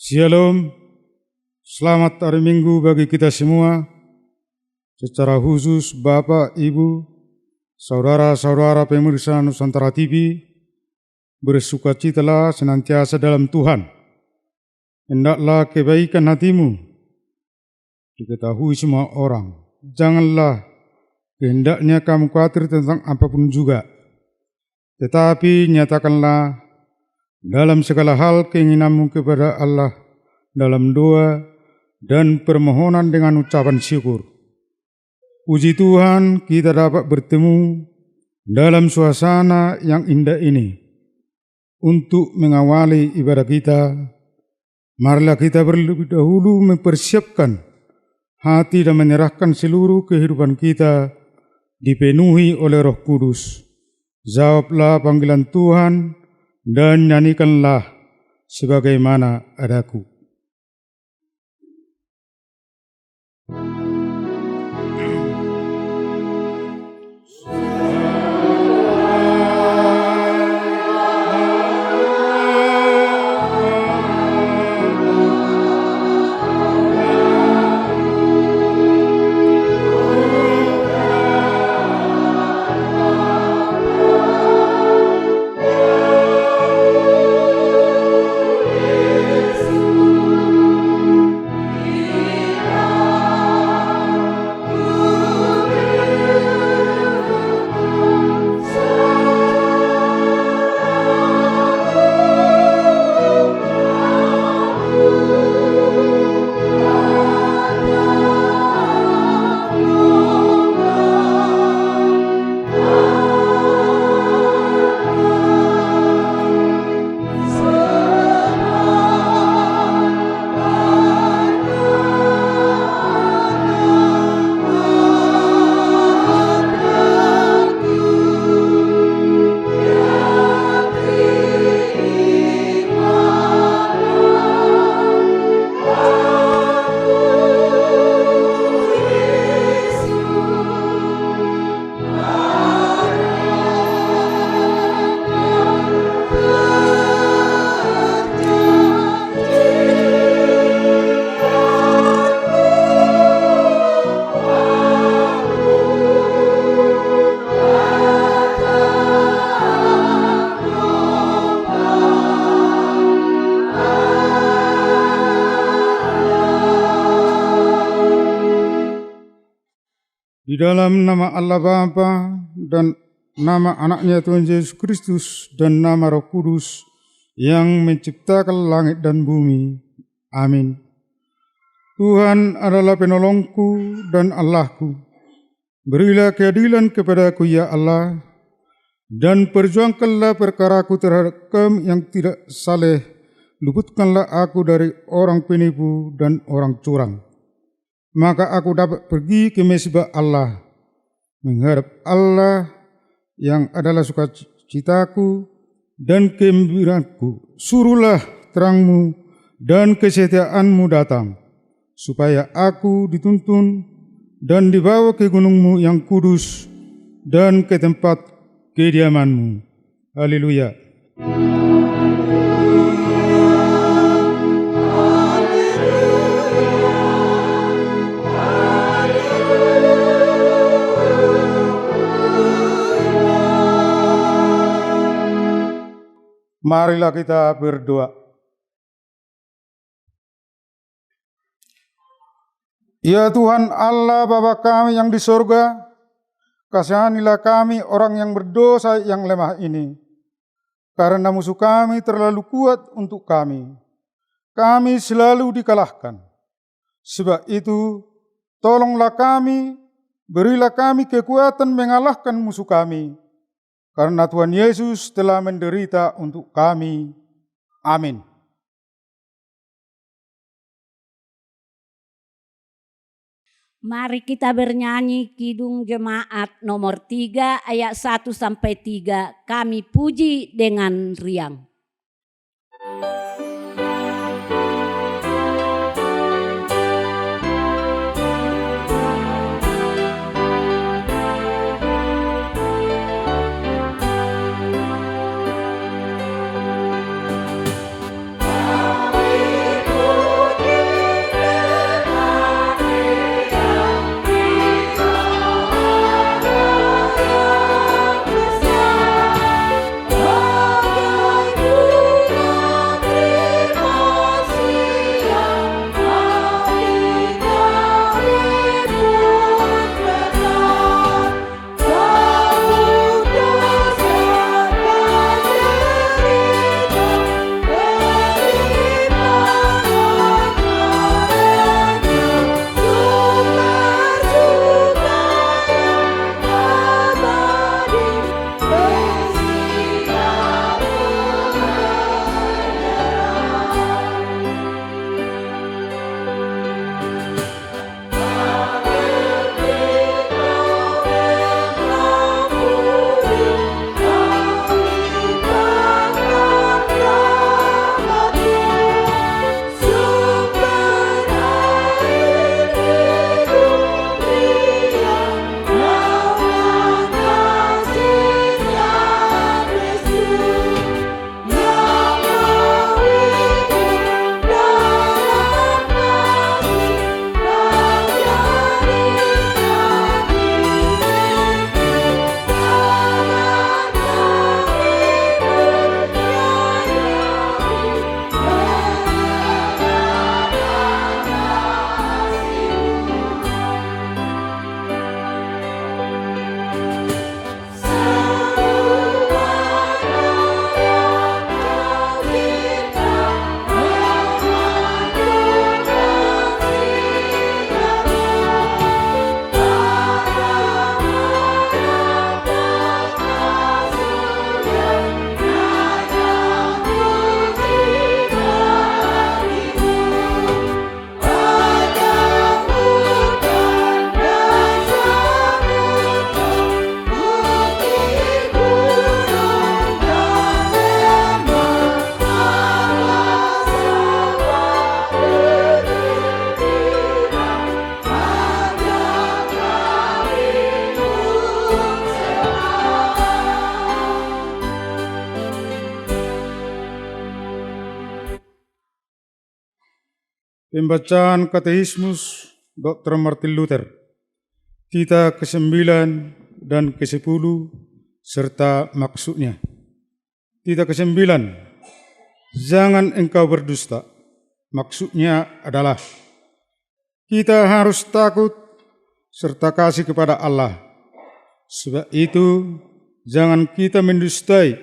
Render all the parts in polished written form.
Shalom, selamat hari Minggu bagi kita semua, secara khusus Bapak, Ibu, saudara-saudara pemirsa Nusantara TV, bersukacitalah senantiasa dalam Tuhan. Hendaklah kebaikan hatimu diketahui semua orang. Janganlah kehendaknya kamu khawatir tentang apapun juga, tetapi nyatakanlah dalam segala hal keinginanmu kepada Allah dalam doa dan permohonan dengan ucapan syukur. Puji Tuhan, kita dapat bertemu dalam suasana yang indah ini. Untuk mengawali ibadah kita, marilah kita terlebih dahulu mempersiapkan hati dan menyerahkan seluruh kehidupan kita dipenuhi oleh Roh Kudus. Jawablah panggilan Tuhan dan nyanyikanlah sebagaimana adaku. Di dalam nama Allah Bapa dan nama anaknya Tuhan Yesus Kristus dan nama Roh Kudus yang menciptakan langit dan bumi. Amin. Tuhan adalah penolongku dan Allahku. Berilah keadilan kepadaku ya Allah, dan perjuangkanlah perkaraku terhadap kaum yang tidak saleh. Luputkanlah aku dari orang penipu dan orang curang. Maka aku dapat pergi ke mezbah Allah, menghadap Allah yang adalah sukacitaku dan gembiraku. Suruhlah terangmu dan kesetiaanmu datang, supaya aku dituntun dan dibawa ke gunungmu yang kudus dan ke tempat kediamanmu. Haleluya. Marilah kita berdoa. Ya Tuhan Allah Bapa kami yang di sorga, kasihanilah kami orang yang berdosa yang lemah ini. Karena musuh kami terlalu kuat untuk kami. Kami selalu dikalahkan. Sebab itu, tolonglah kami, berilah kami kekuatan mengalahkan musuh kami. Karena Tuhan Yesus telah menderita untuk kami. Amin. Mari kita bernyanyi Kidung Jemaat nomor 3 ayat 1-3. Kami puji dengan riang. Kami Pembacaan Katekismus Dr. Martin Luther, Tita ke-9 dan ke-10 serta maksudnya. Tita ke-9, jangan engkau berdusta. Maksudnya adalah kita harus takut serta kasih kepada Allah. Sebab itu jangan kita mendustai,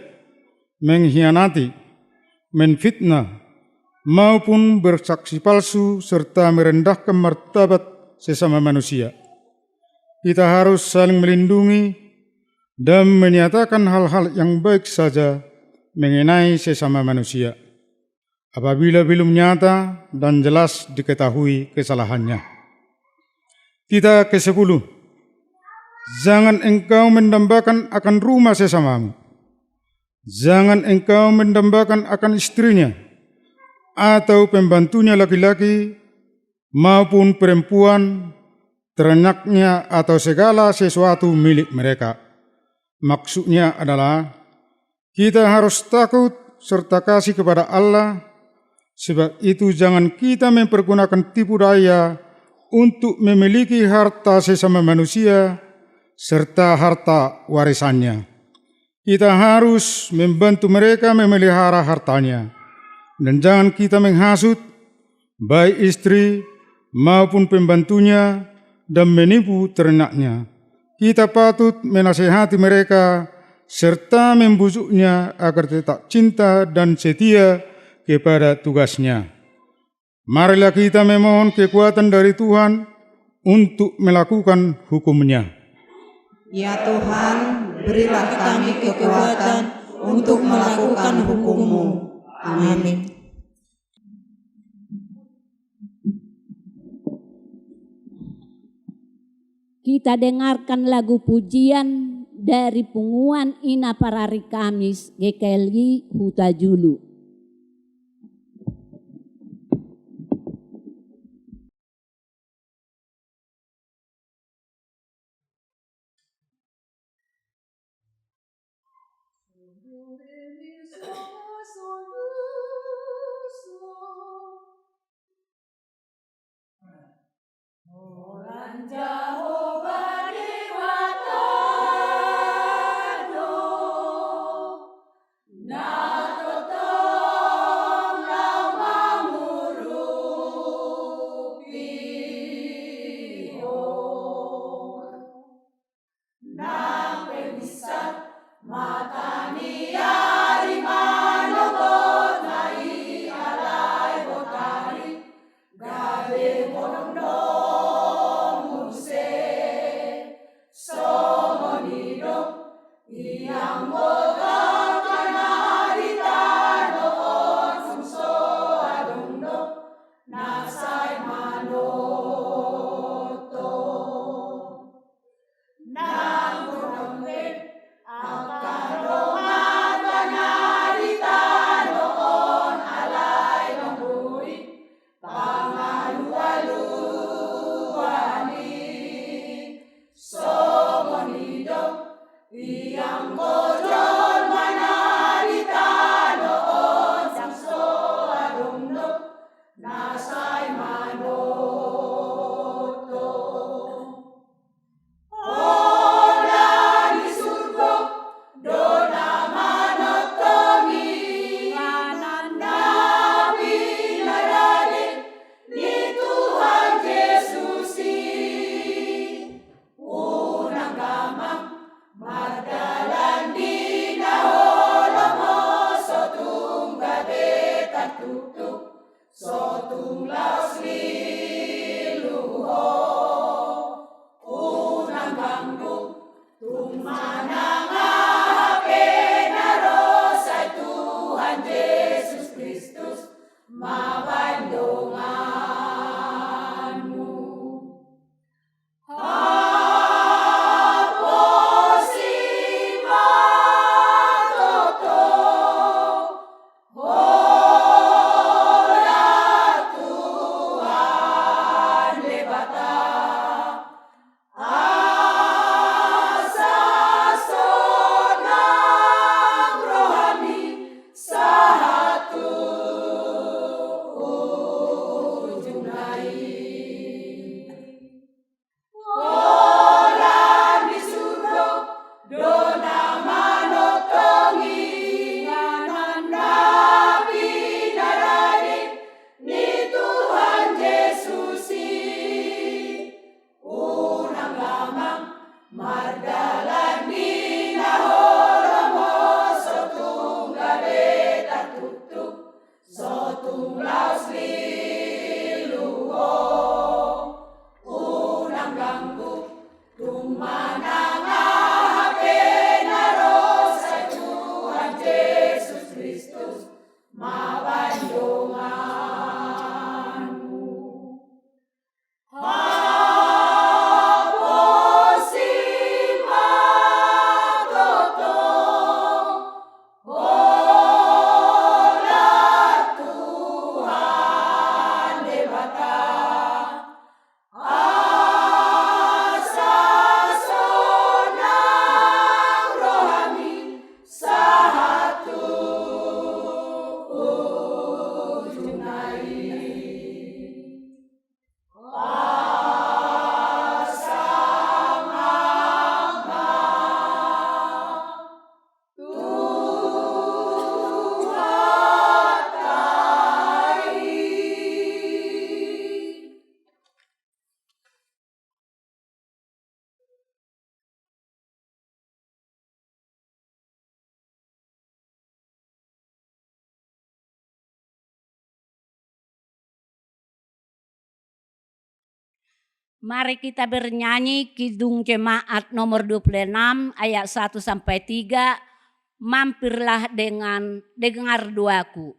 mengkhianati, menfitnah, maupun bersaksi palsu serta merendahkan martabat sesama manusia. Kita harus saling melindungi dan menyatakan hal-hal yang baik saja mengenai sesama manusia apabila belum nyata dan jelas diketahui kesalahannya. Tita ke-10, jangan engkau mendambakan akan rumah sesamamu. Jangan engkau mendambakan akan istrinya, atau pembantunya laki-laki maupun perempuan, ternaknya atau segala sesuatu milik mereka. Maksudnya adalah kita harus takut serta kasih kepada Allah, sebab itu jangan kita mempergunakan tipu daya untuk memiliki harta sesama manusia serta harta warisannya. Kita harus membantu mereka memelihara hartanya. Dan jangan kita menghasut baik istri maupun pembantunya dan menipu ternaknya. Kita patut menasihati mereka serta membujuknya agar tetap cinta dan setia kepada tugasnya. Marilah kita memohon kekuatan dari Tuhan untuk melakukan hukum-Nya. Ya Tuhan, berilah kami kekuatan untuk melakukan hukum-Mu. Amin. Kita dengarkan lagu pujian dari Punguan Ina Parari Kamis GKLI Huta Julu. Mardalan di Mari kita bernyanyi Kidung Jemaat nomor 26 ayat 1 sampai 3. Mampirlah dengan dengar doaku.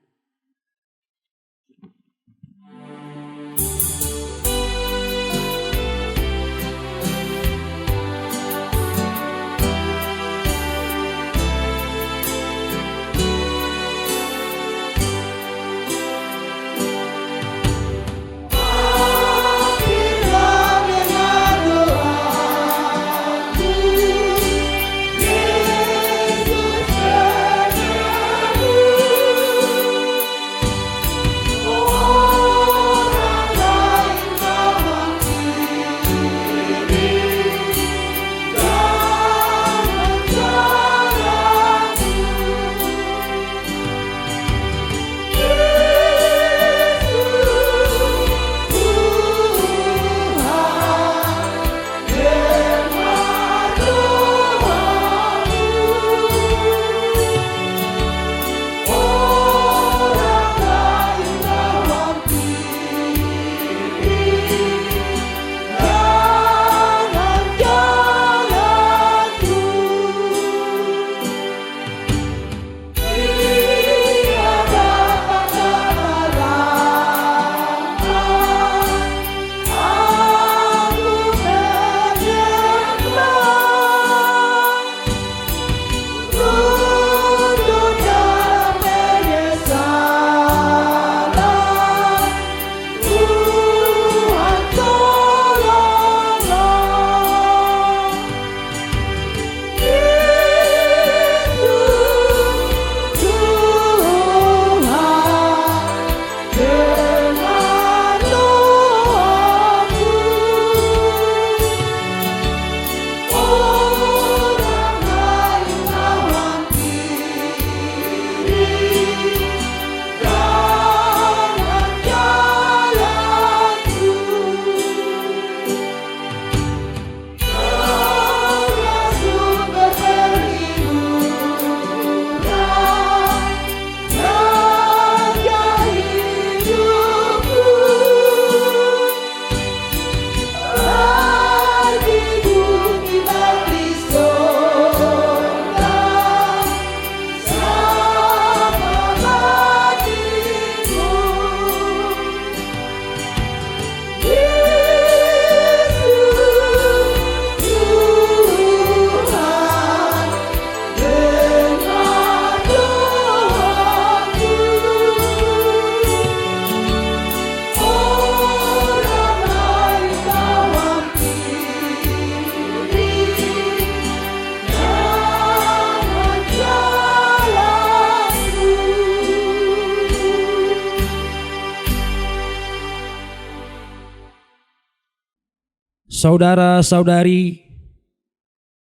Saudara-saudari,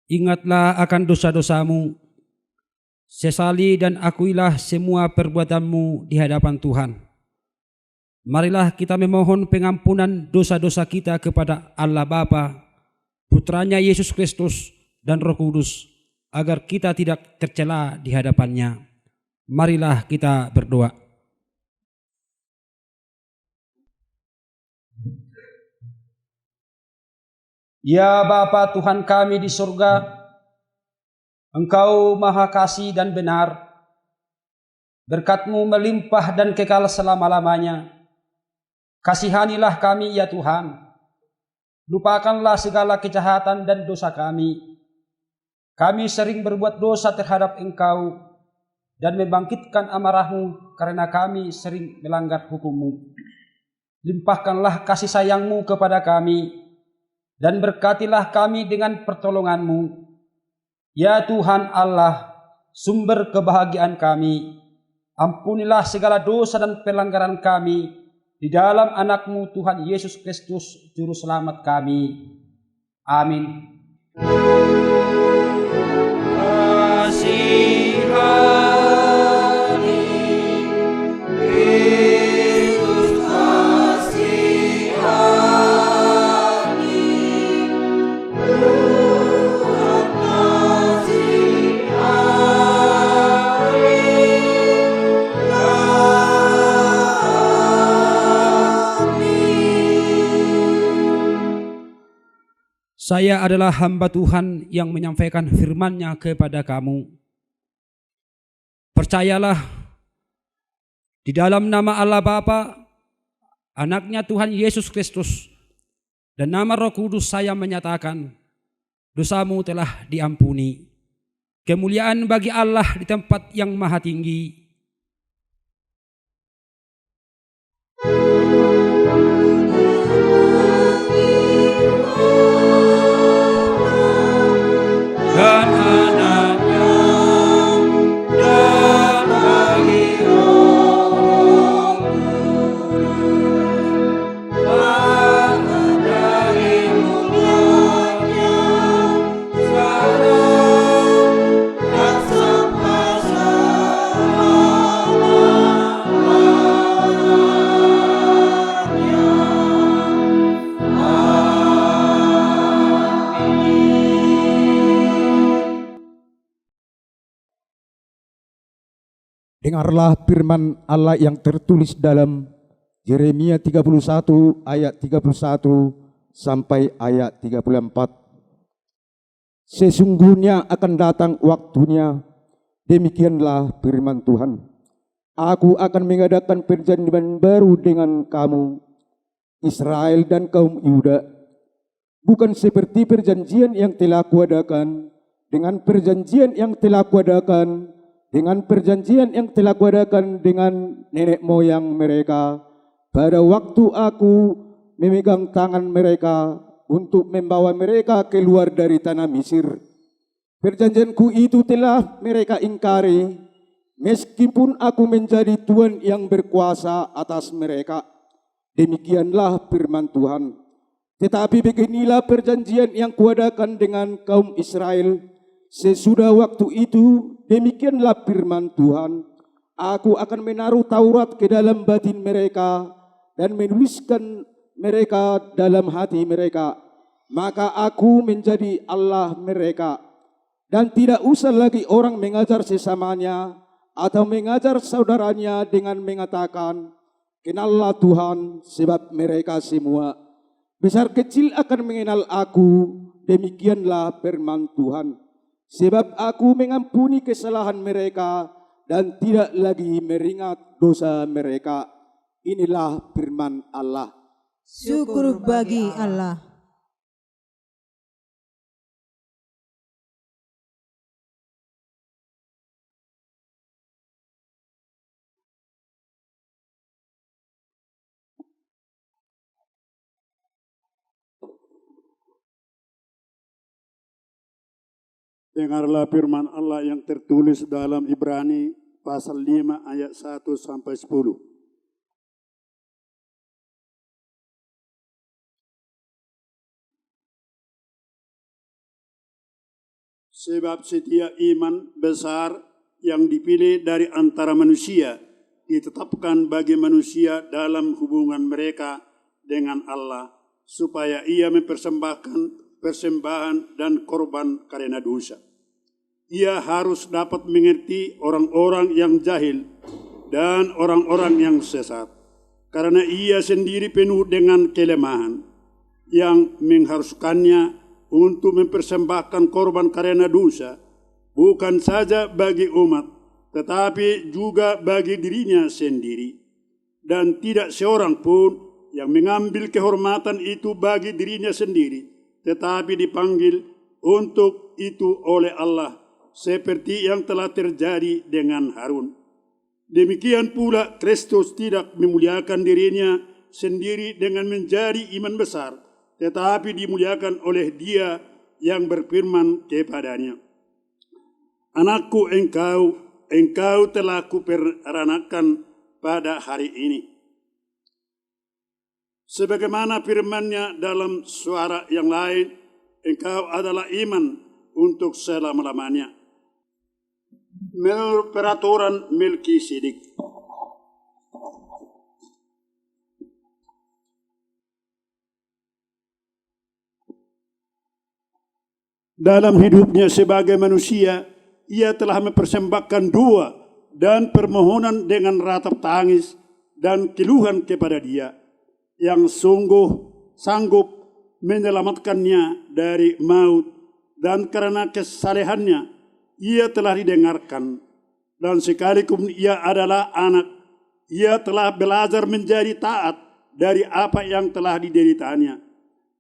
ingatlah akan dosa-dosamu, sesali dan akuilah semua perbuatanmu di hadapan Tuhan. Marilah kita memohon pengampunan dosa-dosa kita kepada Allah Bapa, Putranya Yesus Kristus dan Roh Kudus, agar kita tidak tercela di hadapannya. Marilah kita berdoa. Ya Bapa Tuhan kami di surga, Engkau maha kasih dan benar, berkat-Mu melimpah dan kekal selama-lamanya. Kasihanilah kami ya Tuhan, lupakanlah segala kejahatan dan dosa kami. Kami sering berbuat dosa terhadap Engkau dan membangkitkan amarah-Mu karena kami sering melanggar hukum-Mu. Limpahkanlah kasih sayang-Mu kepada kami, dan berkatilah kami dengan pertolongan-Mu. Ya Tuhan Allah, sumber kebahagiaan kami, ampunilah segala dosa dan pelanggaran kami di dalam anak-Mu Tuhan Yesus Kristus, Juru Selamat kami. Amin. Saya adalah hamba Tuhan yang menyampaikan firman-Nya kepada kamu. Percayalah, di dalam nama Allah Bapa, Anaknya Tuhan Yesus Kristus, dan nama Roh Kudus saya menyatakan, dosamu telah diampuni. Kemuliaan bagi Allah di tempat yang maha tinggi. Dan anaknya dan bagi Roh Kudus, bangun dari mulianya sekarang dan sampai selama-lamanya. Dengarlah firman Allah yang tertulis dalam Yeremia 31 ayat 31 sampai ayat 34. Sesungguhnya akan datang waktunya, demikianlah firman Tuhan. Aku akan mengadakan perjanjian baru dengan kamu, Israel dan kaum Yuda, bukan seperti perjanjian yang telah kuadakan dengan perjanjian yang telah kuadakan dengan perjanjian yang telah kuadakan dengan nenek moyang mereka pada waktu aku memegang tangan mereka untuk membawa mereka keluar dari tanah Mesir. Perjanjianku itu telah mereka ingkari, meskipun aku menjadi Tuhan yang berkuasa atas mereka. Demikianlah firman Tuhan. Tetapi beginilah perjanjian yang kuadakan dengan kaum Israel sesudah waktu itu, demikianlah firman Tuhan. Aku akan menaruh Taurat ke dalam batin mereka dan menuliskan mereka dalam hati mereka. Maka aku menjadi Allah mereka. Dan tidak usah lagi orang mengajar sesamanya atau mengajar saudaranya dengan mengatakan, kenallah Tuhan, sebab mereka semua besar kecil akan mengenal aku. Demikianlah firman Tuhan. Sebab aku mengampuni kesalahan mereka dan tidak lagi meringat dosa mereka. Inilah firman Allah. Syukur bagi Allah. Dengarlah firman Allah yang tertulis dalam Ibrani pasal 5 ayat 1 sampai 10. Sebab setiap iman besar yang dipilih dari antara manusia ditetapkan bagi manusia dalam hubungan mereka dengan Allah, supaya ia mempersembahkan persembahan dan korban karena dosa. Ia harus dapat mengerti orang-orang yang jahil dan orang-orang yang sesat, karena ia sendiri penuh dengan kelemahan yang mengharuskannya untuk mempersembahkan korban karena dosa, bukan saja bagi umat, tetapi juga bagi dirinya sendiri. Dan tidak seorang pun yang mengambil kehormatan itu bagi dirinya sendiri, tetapi dipanggil untuk itu oleh Allah, seperti yang telah terjadi dengan Harun. Demikian pula Kristus tidak memuliakan dirinya sendiri dengan menjadi iman besar, tetapi dimuliakan oleh Dia yang berfirman kepadanya, Anakku, engkau telah kuperanakan pada hari ini. Sebagaimana firman-Nya dalam suara yang lain, engkau adalah iman untuk selama-lamanya. Menurut peraturan Melkisedek. Dalam hidupnya sebagai manusia, ia telah mempersembahkan doa dan permohonan dengan ratap tangis dan keluhan kepada Dia yang sungguh sanggup menyelamatkannya dari maut, dan karena kesalehannya ia telah didengarkan. Dan sekalipun ia adalah anak, ia telah belajar menjadi taat dari apa yang telah dideritanya.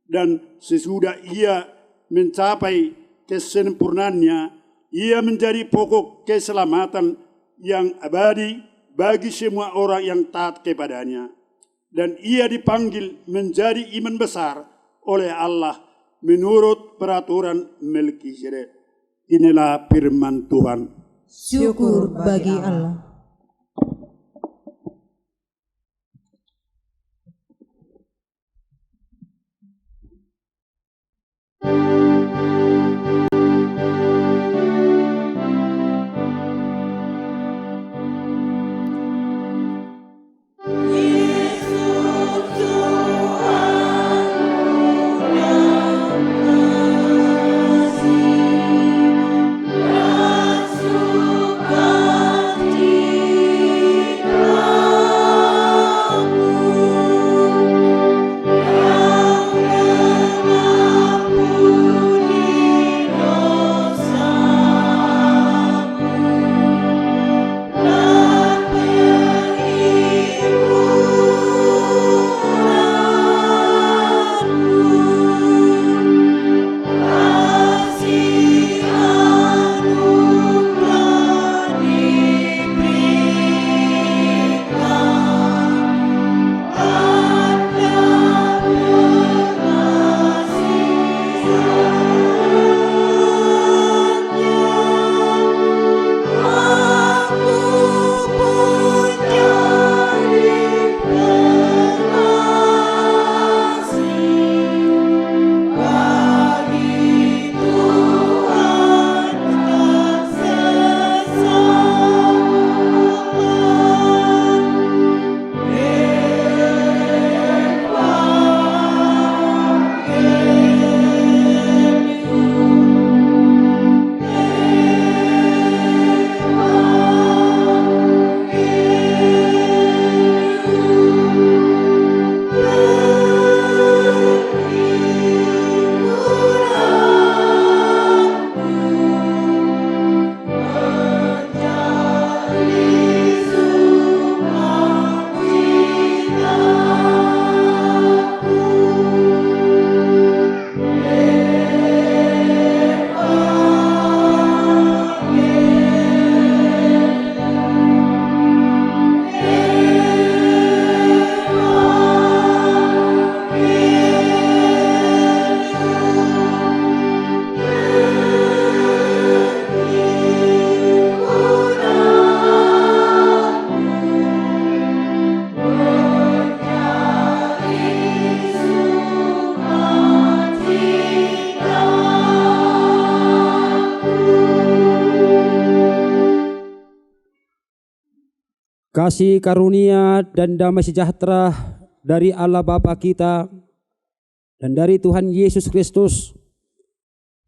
Dan sesudah ia mencapai kesempurnaannya, ia menjadi pokok keselamatan yang abadi bagi semua orang yang taat kepadanya. Dan ia dipanggil menjadi imam besar oleh Allah menurut peraturan Melkisedek. Inilah firman Tuhan. Syukur bagi Allah. Kasih karunia dan damai sejahtera dari Allah Bapa kita dan dari Tuhan Yesus Kristus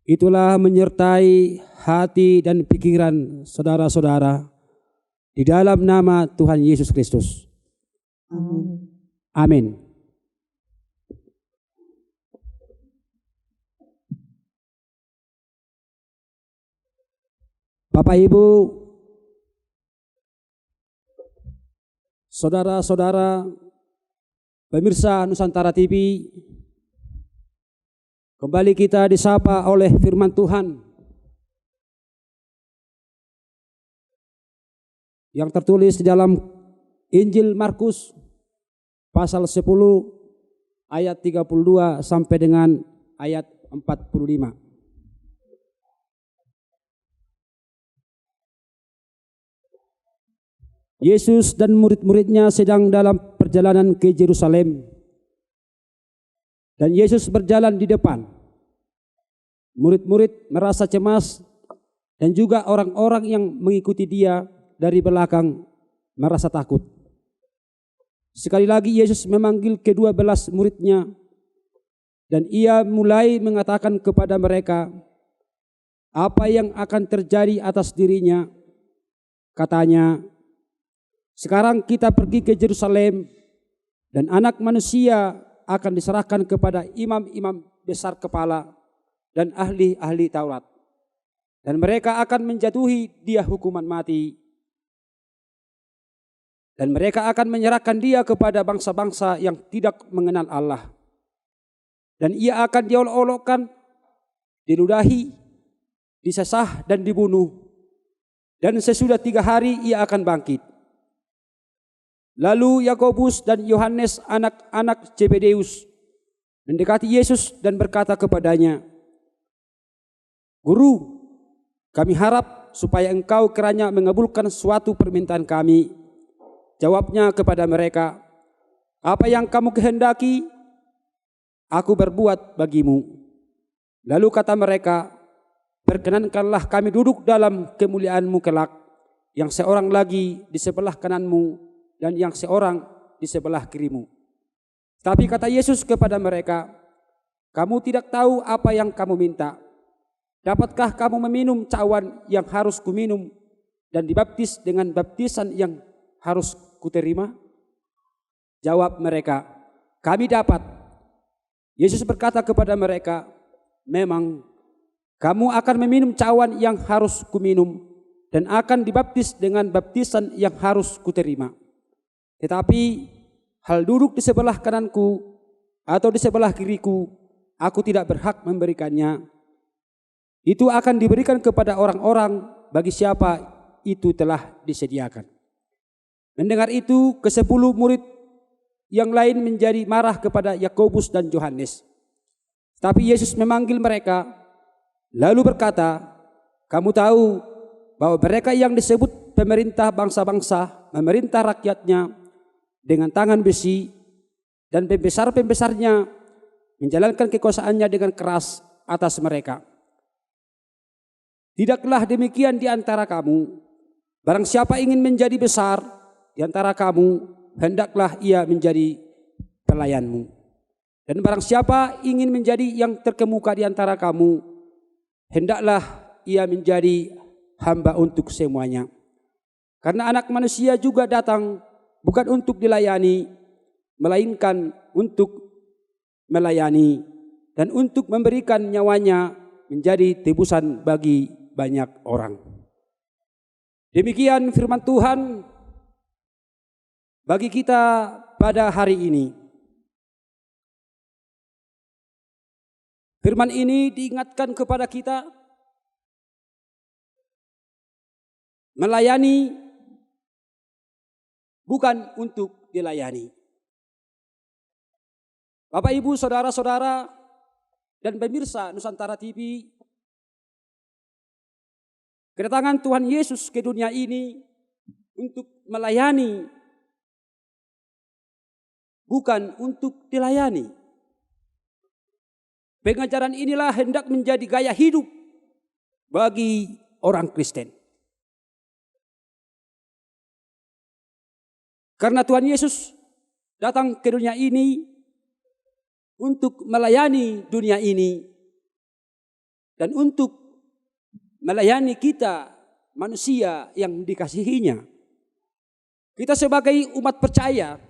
itulah menyertai hati dan pikiran saudara-saudara di dalam nama Tuhan Yesus Kristus. Amin. Bapak Ibu, saudara-saudara pemirsa Nusantara TV, kembali kita disapa oleh firman Tuhan yang tertulis di dalam Injil Markus pasal 10 ayat 32 sampai dengan ayat 45. Yesus dan murid-muridnya sedang dalam perjalanan ke Yerusalem. Dan Yesus berjalan di depan. Murid-murid merasa cemas dan juga orang-orang yang mengikuti dia dari belakang merasa takut. Sekali lagi Yesus memanggil ke-12 muridnya dan ia mulai mengatakan kepada mereka apa yang akan terjadi atas dirinya. Katanya, sekarang kita pergi ke Yerusalem dan anak manusia akan diserahkan kepada imam-imam besar kepala dan ahli-ahli Taurat. Dan mereka akan menjatuhi dia hukuman mati. Dan mereka akan menyerahkan dia kepada bangsa-bangsa yang tidak mengenal Allah. Dan ia akan diolok-olokkan, diludahi, disesah dan dibunuh. Dan sesudah 3 hari ia akan bangkit. Lalu Yakobus dan Yohanes anak-anak Zebedeus mendekati Yesus dan berkata kepadanya, "Guru, kami harap supaya engkau kiranya mengabulkan suatu permintaan kami." Jawabnya kepada mereka, "Apa yang kamu kehendaki, aku berbuat bagimu." Lalu kata mereka, "Perkenankanlah kami duduk dalam kemuliaan-Mu kelak, yang seorang lagi di sebelah kananmu dan yang seorang di sebelah kirimu." Tapi kata Yesus kepada mereka, "Kamu tidak tahu apa yang kamu minta. Dapatkah kamu meminum cawan yang harus kuminum dan dibaptis dengan baptisan yang harus kuterima?" Jawab mereka, "Kami dapat." Yesus berkata kepada mereka, "Memang kamu akan meminum cawan yang harus kuminum dan akan dibaptis dengan baptisan yang harus kuterima. Tetapi hal duduk di sebelah kananku atau di sebelah kiriku, aku tidak berhak memberikannya. Itu akan diberikan kepada orang-orang bagi siapa itu telah disediakan." Mendengar itu, ke-10 murid yang lain menjadi marah kepada Yakobus dan Yohanes. Tapi Yesus memanggil mereka, lalu berkata, "Kamu tahu bahwa mereka yang disebut pemerintah bangsa-bangsa memerintah rakyatnya dengan tangan besi, dan pembesar-pembesarnya menjalankan kekuasaannya dengan keras atas mereka. Tidaklah demikian di antara kamu. Barang siapa ingin menjadi besar di antara kamu, hendaklah ia menjadi pelayanmu. Dan barang siapa ingin menjadi yang terkemuka di antara kamu, hendaklah ia menjadi hamba untuk semuanya. Karena Anak Manusia juga datang bukan untuk dilayani, melainkan untuk melayani dan untuk memberikan nyawanya menjadi tebusan bagi banyak orang." Demikian firman Tuhan bagi kita pada hari ini. Firman ini diingatkan kepada kita melayani bukan untuk dilayani. Bapak, Ibu, saudara-saudara dan pemirsa Nusantara TV, kedatangan Tuhan Yesus ke dunia ini untuk melayani, bukan untuk dilayani. Pengajaran inilah hendak menjadi gaya hidup bagi orang Kristen. Karena Tuhan Yesus datang ke dunia ini untuk melayani dunia ini dan untuk melayani kita manusia yang dikasihinya. Kita sebagai umat percaya,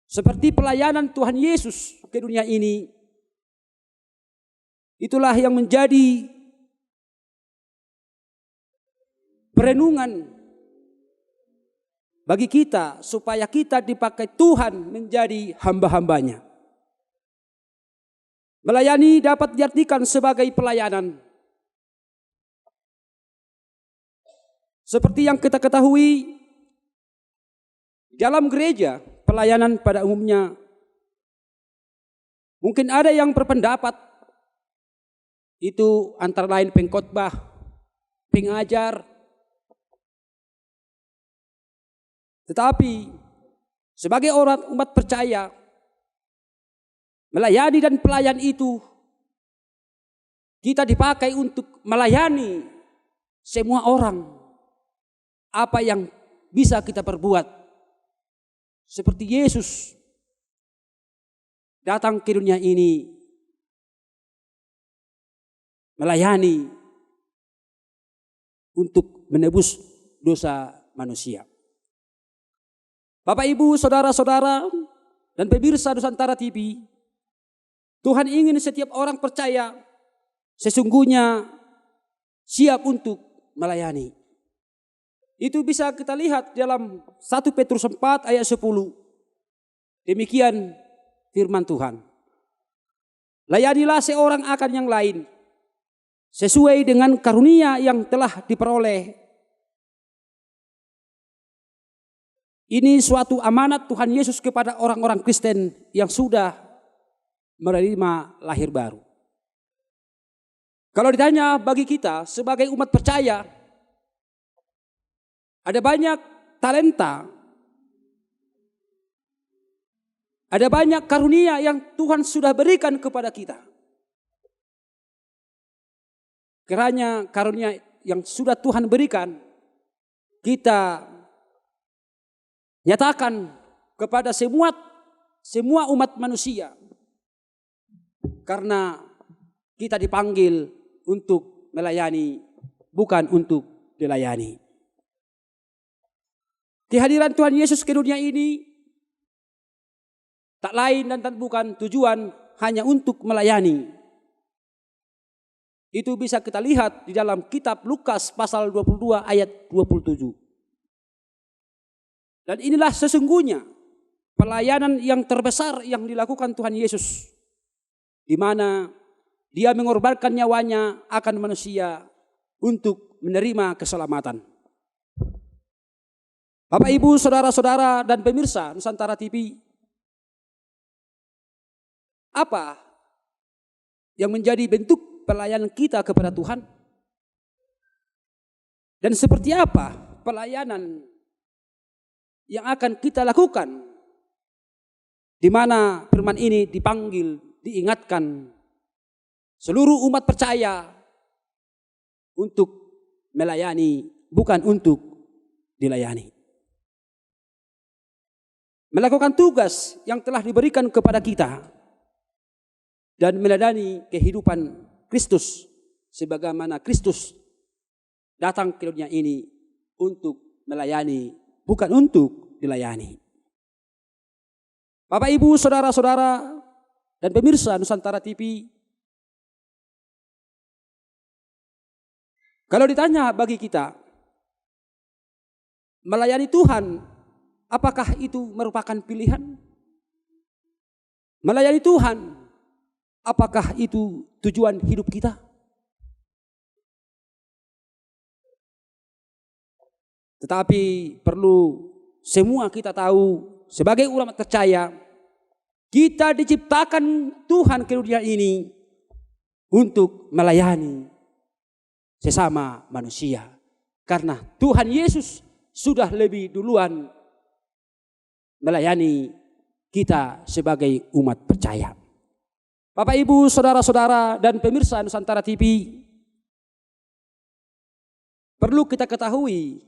seperti pelayanan Tuhan Yesus ke dunia ini, itulah yang menjadi perenungan bagi kita supaya kita dipakai Tuhan menjadi hamba-hambanya. Melayani dapat diartikan sebagai pelayanan. Seperti yang kita ketahui, dalam gereja pelayanan pada umumnya mungkin ada yang berpendapat itu antara lain pengkhotbah, pengajar. Tetapi sebagai orang umat percaya, melayani dan pelayan itu kita dipakai untuk melayani semua orang. Apa yang bisa kita perbuat, seperti Yesus datang ke dunia ini melayani untuk menebus dosa manusia. Bapak, Ibu, saudara-saudara dan pemirsa Nusantara TV, Tuhan ingin setiap orang percaya sesungguhnya siap untuk melayani. Itu bisa kita lihat dalam 1 Petrus 4 ayat 10. Demikian firman Tuhan. Layanilah seorang akan yang lain sesuai dengan karunia yang telah diperoleh. Ini suatu amanat Tuhan Yesus kepada orang-orang Kristen yang sudah menerima lahir baru. Kalau ditanya bagi kita sebagai umat percaya, ada banyak talenta, ada banyak karunia yang Tuhan sudah berikan kepada kita. Kiranya karunia yang sudah Tuhan berikan, kita nyatakan kepada semua umat manusia. Karena kita dipanggil untuk melayani, bukan untuk dilayani. Kehadiran Tuhan Yesus ke dunia ini tak lain dan tak bukan tujuan hanya untuk melayani. Itu bisa kita lihat di dalam kitab Lukas pasal 22 ayat 27. Dan inilah sesungguhnya pelayanan yang terbesar yang dilakukan Tuhan Yesus, di mana Dia mengorbankan nyawanya akan manusia untuk menerima keselamatan. Bapak, Ibu, saudara-saudara dan pemirsa Nusantara TV, apa yang menjadi bentuk pelayanan kita kepada Tuhan? Dan seperti apa pelayanan yang akan kita lakukan, di mana firman ini dipanggil, diingatkan seluruh umat percaya untuk melayani, bukan untuk dilayani. Melakukan tugas yang telah diberikan kepada kita dan meladani kehidupan Kristus sebagaimana Kristus datang ke dunia ini untuk melayani, bukan untuk dilayani. Bapak, Ibu, saudara-saudara dan pemirsa Nusantara TV, kalau ditanya bagi kita, melayani Tuhan, apakah itu merupakan pilihan? Melayani Tuhan, apakah itu tujuan hidup kita? Tetapi perlu semua kita tahu, sebagai umat percaya, kita diciptakan Tuhan ke dunia ini untuk melayani sesama manusia. Karena Tuhan Yesus sudah lebih duluan melayani kita sebagai umat percaya. Bapak, Ibu, saudara-saudara dan pemirsa Nusantara TV, perlu kita ketahui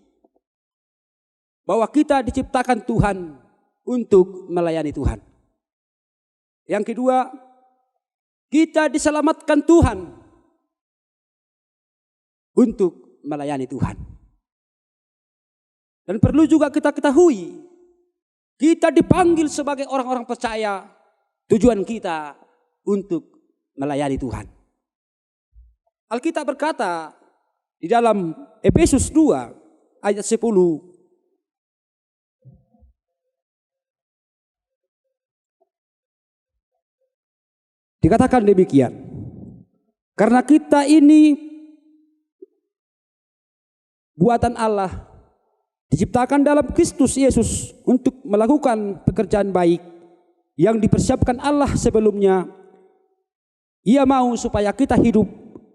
bahwa kita diciptakan Tuhan untuk melayani Tuhan. Yang kedua, kita diselamatkan Tuhan untuk melayani Tuhan. Dan perlu juga kita ketahui, kita dipanggil sebagai orang-orang percaya, tujuan kita untuk melayani Tuhan. Alkitab berkata di dalam Efesus 2 ayat 10, dikatakan demikian, karena kita ini buatan Allah, diciptakan dalam Kristus Yesus untuk melakukan pekerjaan baik yang dipersiapkan Allah sebelumnya. Ia mau supaya kita hidup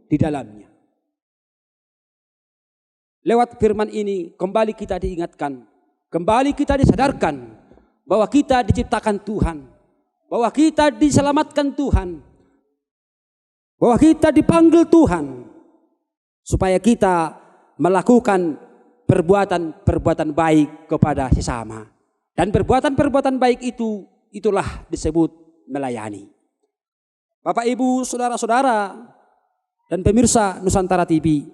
di dalamnya. Lewat firman ini kembali kita diingatkan, kembali kita disadarkan bahwa kita diciptakan Tuhan, bahwa kita diselamatkan Tuhan, bahwa kita dipanggil Tuhan supaya kita melakukan perbuatan-perbuatan baik kepada sesama. Dan perbuatan-perbuatan baik itu, itulah disebut melayani. Bapak, Ibu, saudara-saudara dan pemirsa Nusantara TV,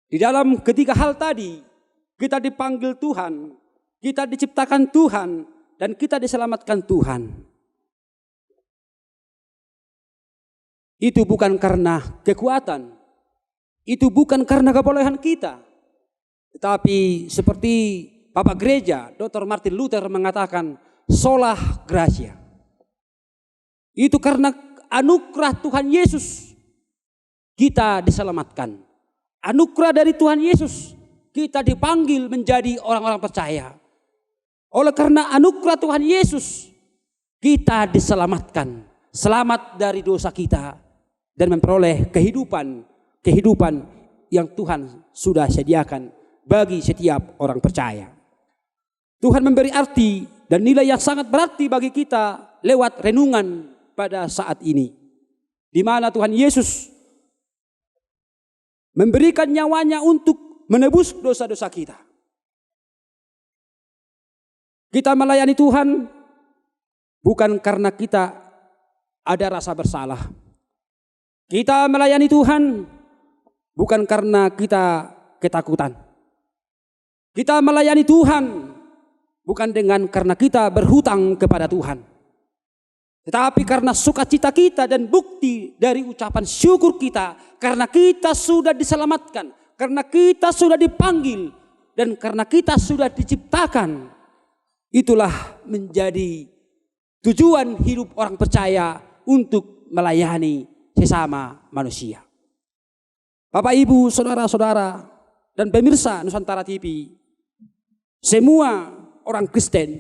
di dalam ketiga hal tadi, kita dipanggil Tuhan, kita diciptakan Tuhan, dan kita diselamatkan Tuhan. Itu bukan karena kekuatan, itu bukan karena kebolehan kita. Tetapi seperti Bapak Gereja Dr. Martin Luther mengatakan, sola gratia. Itu karena anugerah Tuhan Yesus kita diselamatkan. Anugerah dari Tuhan Yesus kita dipanggil menjadi orang-orang percaya. Oleh karena anugerah Tuhan Yesus kita diselamatkan. Selamat dari dosa kita dan memperoleh kehidupan yang Tuhan sudah sediakan bagi setiap orang percaya. Tuhan memberi arti dan nilai yang sangat berarti bagi kita lewat renungan pada saat ini, di mana Tuhan Yesus memberikan nyawanya untuk menebus dosa-dosa kita. Kita melayani Tuhan bukan karena kita ada rasa bersalah. Kita melayani Tuhan bukan karena kita ketakutan. Kita melayani Tuhan bukan karena kita berhutang kepada Tuhan. Tetapi karena sukacita kita dan bukti dari ucapan syukur kita. Karena kita sudah diselamatkan. Karena kita sudah dipanggil. Dan karena kita sudah diciptakan. Itulah menjadi tujuan hidup orang percaya untuk melayani sesama manusia. Bapak, Ibu, saudara-saudara, dan pemirsa Nusantara TV. Semua orang Kristen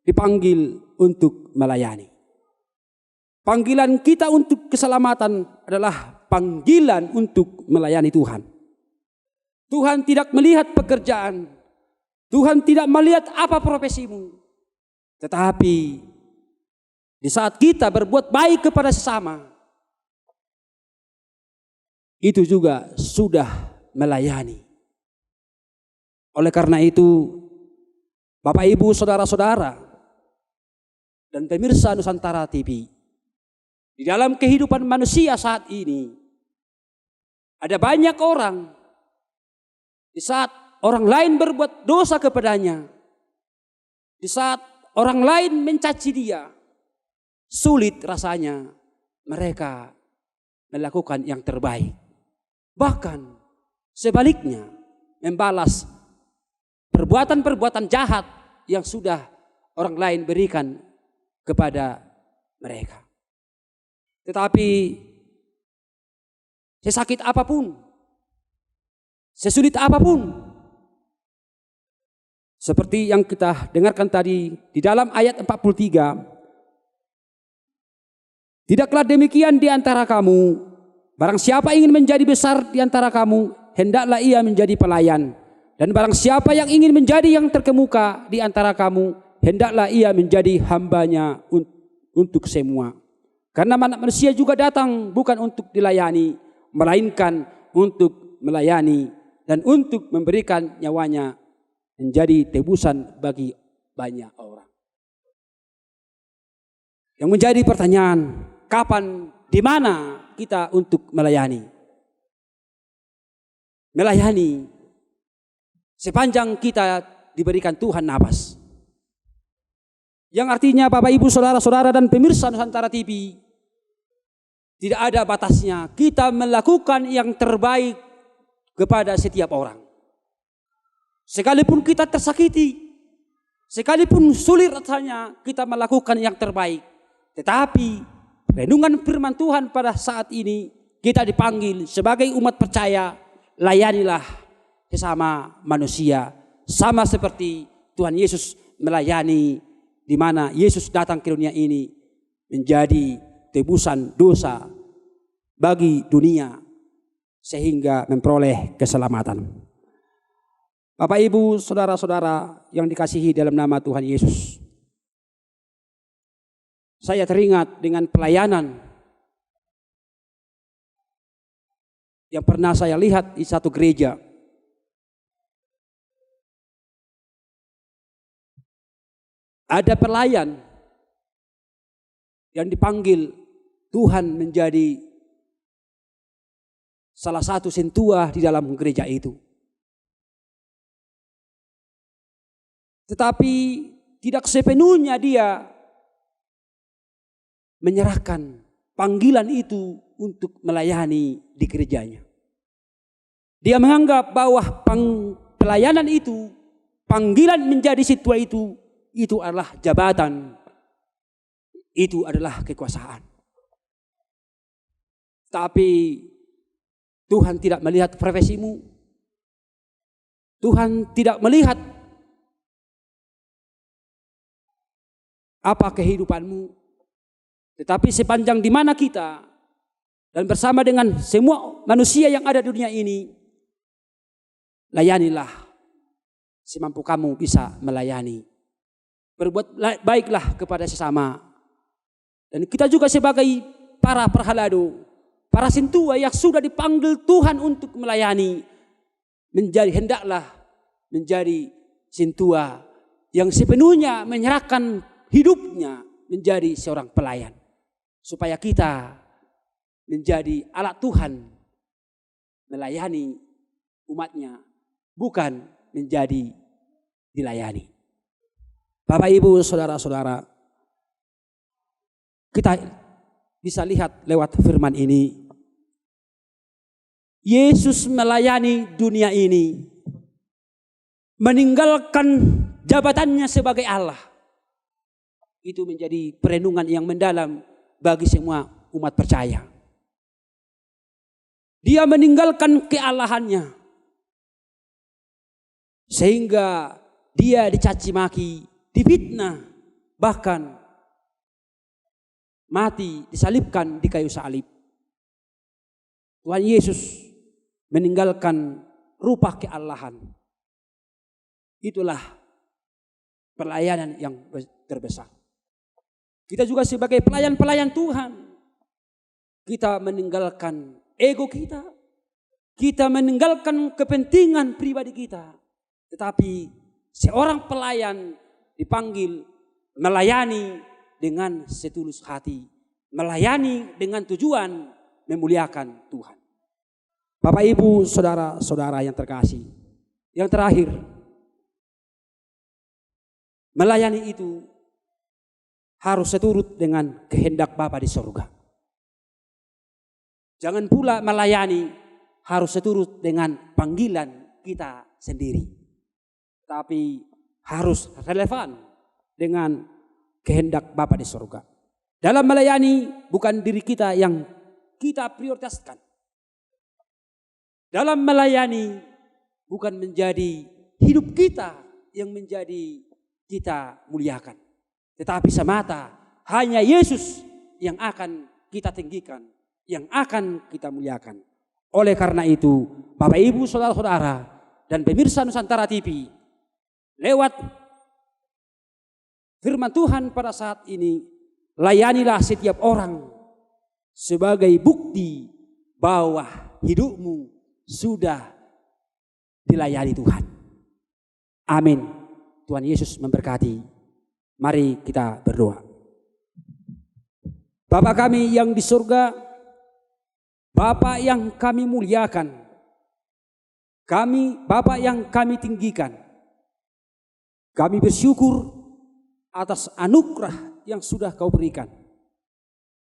dipanggil untuk melayani. Panggilan kita untuk keselamatan adalah panggilan untuk melayani Tuhan. Tuhan tidak melihat pekerjaan. Tuhan tidak melihat apa profesimu. Tetapi di saat kita berbuat baik kepada sesama, itu juga sudah melayani. Oleh karena itu, Bapak, Ibu, saudara-saudara, dan pemirsa Nusantara TV, di dalam kehidupan manusia saat ini, ada banyak orang, di saat orang lain berbuat dosa kepadanya, di saat orang lain mencaci dia, sulit rasanya mereka melakukan yang terbaik. Bahkan sebaliknya, membalas perbuatan-perbuatan jahat yang sudah orang lain berikan kepada mereka. Tetapi sesakit apapun, sesulit apapun, seperti yang kita dengarkan tadi di dalam ayat 43, tidaklah demikian di antara kamu, barang siapa ingin menjadi besar di antara kamu, hendaklah ia menjadi pelayan. Dan barang siapa yang ingin menjadi yang terkemuka di antara kamu, hendaklah ia menjadi hambanya untuk semua. Karena Anak Manusia juga datang bukan untuk dilayani, melainkan untuk melayani dan untuk memberikan nyawanya menjadi tebusan bagi banyak orang. Yang menjadi pertanyaan, kapan, di mana kita untuk melayani? Melayani sepanjang kita diberikan Tuhan nafas. Yang artinya Bapak, Ibu, saudara-saudara, dan pemirsa Nusantara TV, tidak ada batasnya. Kita melakukan yang terbaik kepada setiap orang. Sekalipun kita tersakiti, sekalipun sulit rasanya, kita melakukan yang terbaik. Tetapi renungan firman Tuhan pada saat ini, kita dipanggil sebagai umat percaya, layanilah sesama manusia. Sama seperti Tuhan Yesus melayani, di mana Yesus datang ke dunia ini menjadi tebusan dosa bagi dunia sehingga memperoleh keselamatan. Bapak, Ibu, saudara-saudara yang dikasihi dalam nama Tuhan Yesus, saya teringat dengan pelayanan yang pernah saya lihat di satu gereja. Ada pelayan yang dipanggil Tuhan menjadi salah satu sentuhan di dalam gereja itu. Tetapi tidak sepenuhnya dia menyerahkan panggilan itu untuk melayani di gerejanya. Dia menganggap bahwa pelayanan itu, panggilan menjadi situa itu adalah jabatan, itu adalah kekuasaan. Tapi Tuhan tidak melihat profesimu, Tuhan tidak melihat apa kehidupanmu, tetapi sepanjang di mana kita dan bersama dengan semua manusia yang ada di dunia ini, layanilah semampu kamu bisa melayani. Berbuat baiklah kepada sesama. Dan kita juga sebagai para perhalado, para sintua yang sudah dipanggil Tuhan untuk melayani, hendaklah menjadi sintua yang sepenuhnya menyerahkan hidupnya menjadi seorang pelayan. Supaya kita menjadi alat Tuhan melayani umatnya, bukan menjadi dilayani. Bapak, Ibu, saudara-saudara, kita bisa lihat lewat firman ini, Yesus melayani dunia ini, meninggalkan jabatannya sebagai Allah. Itu menjadi perenungan yang mendalam bagi semua umat percaya. Dia meninggalkan kealahannya, sehingga dia dicaci maki, difitnah, bahkan mati, disalibkan di kayu salib. Tuhan Yesus meninggalkan rupa kealahan. Itulah pelayanan yang terbesar. Kita juga sebagai pelayan-pelayan Tuhan, kita meninggalkan ego kita, kita meninggalkan kepentingan pribadi kita. Tetapi seorang pelayan dipanggil melayani dengan setulus hati, melayani dengan tujuan memuliakan Tuhan. Bapak, Ibu, saudara-saudara yang terkasih, yang terakhir, melayani itu harus seturut dengan kehendak Bapa di surga. Jangan pula melayani harus seturut dengan panggilan kita sendiri, tapi harus relevan dengan kehendak Bapa di surga. Dalam melayani bukan diri kita yang kita prioritaskan. Dalam melayani bukan menjadi hidup kita yang menjadi kita muliakan, tetapi semata hanya Yesus yang akan kita tinggikan, yang akan kita muliakan. Oleh karena itu, Bapak, Ibu, saudara-saudara dan pemirsa Nusantara TV, lewat firman Tuhan pada saat ini, layanilah setiap orang sebagai bukti bahwa hidupmu sudah dilayani Tuhan. Amin. Tuhan Yesus memberkati. Mari kita berdoa. Bapa kami yang di surga, Bapa yang kami muliakan, Bapa yang kami tinggikan, kami bersyukur atas anugerah yang sudah Kau berikan,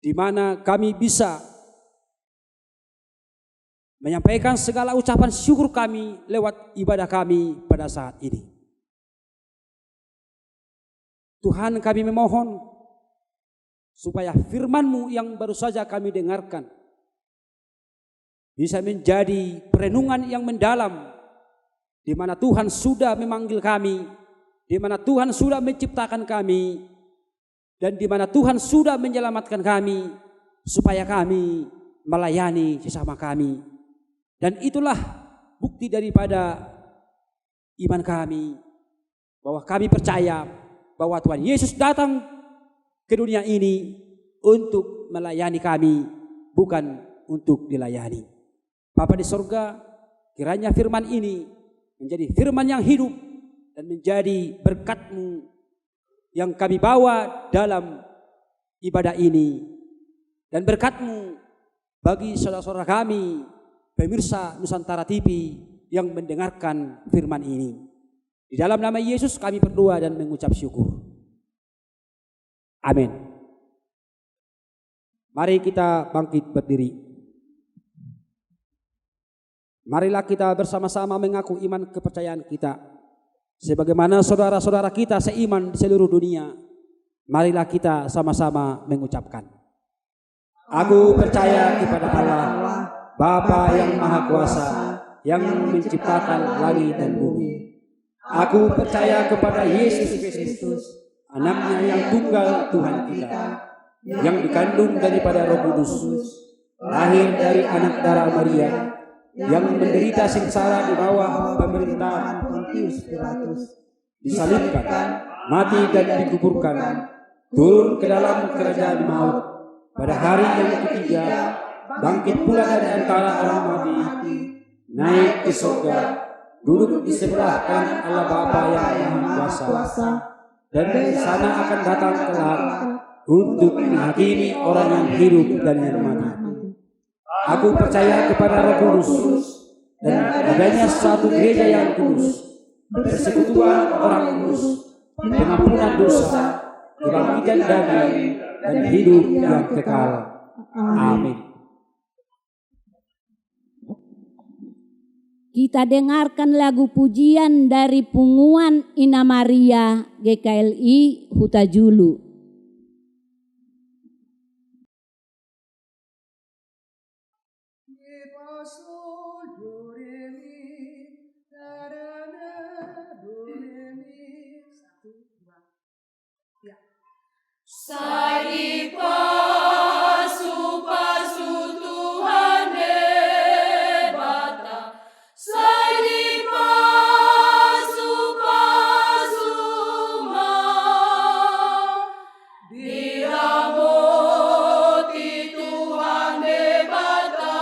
di mana kami bisa menyampaikan segala ucapan syukur kami lewat ibadah kami pada saat ini. Tuhan, kami memohon supaya firman-Mu yang baru saja kami dengarkan bisa menjadi perenungan yang mendalam, di mana Tuhan sudah memanggil kami, di mana Tuhan sudah menciptakan kami, dan di mana Tuhan sudah menyelamatkan kami, supaya kami melayani sesama kami. Dan itulah bukti daripada iman kami, bahwa kami percaya bahwa Tuhan Yesus datang ke dunia ini untuk melayani kami, bukan untuk dilayani. Bapa di surga, kiranya firman ini menjadi firman yang hidup dan menjadi berkat-Mu yang kami bawa dalam ibadah ini, dan berkat-Mu bagi saudara-saudara kami, pemirsa Nusantara TV yang mendengarkan firman ini. Di dalam nama Yesus kami berdoa dan mengucap syukur. Amin. Mari kita bangkit berdiri. Marilah kita bersama-sama mengaku iman kepercayaan kita. Sebagaimana saudara-saudara kita seiman di seluruh dunia, marilah kita sama-sama mengucapkan. Aku percaya kepada Allah, Bapa yang Maha Kuasa, yang menciptakan langit dan bumi. Aku percaya kepada Yesus Kristus, Anaknya yang tunggal Tuhan kita, yang dikandung daripada Roh Kudus, lahir dari anak darah Maria, yang menderita sengsara di bawah pemerintahan Pontius Pilatus, disalibkan, mati dan dikuburkan, turun ke dalam kerajaan maut, pada hari yang ketiga bangkit pula dari antara orang mati, naik ke surga, duduk di sebelah kanan Allah Bapa yang Maha Kuasa, dan di sana akan datang kelak untuk menghakimi orang yang hidup dan yang mati. Aku percaya kepada Roh Kudus dan adanya satu gereja yang kudus, persekutuan orang kudus, pengampunan dosa, kebangkitan daging, dan hidup yang kekal. Amin. Kita dengarkan lagu pujian dari Punguan Ina Maria GKLI Hutajulu. Sai pasu pasu Tuhan debata, sai di pasu pasu ma, diramoti Tuhan debata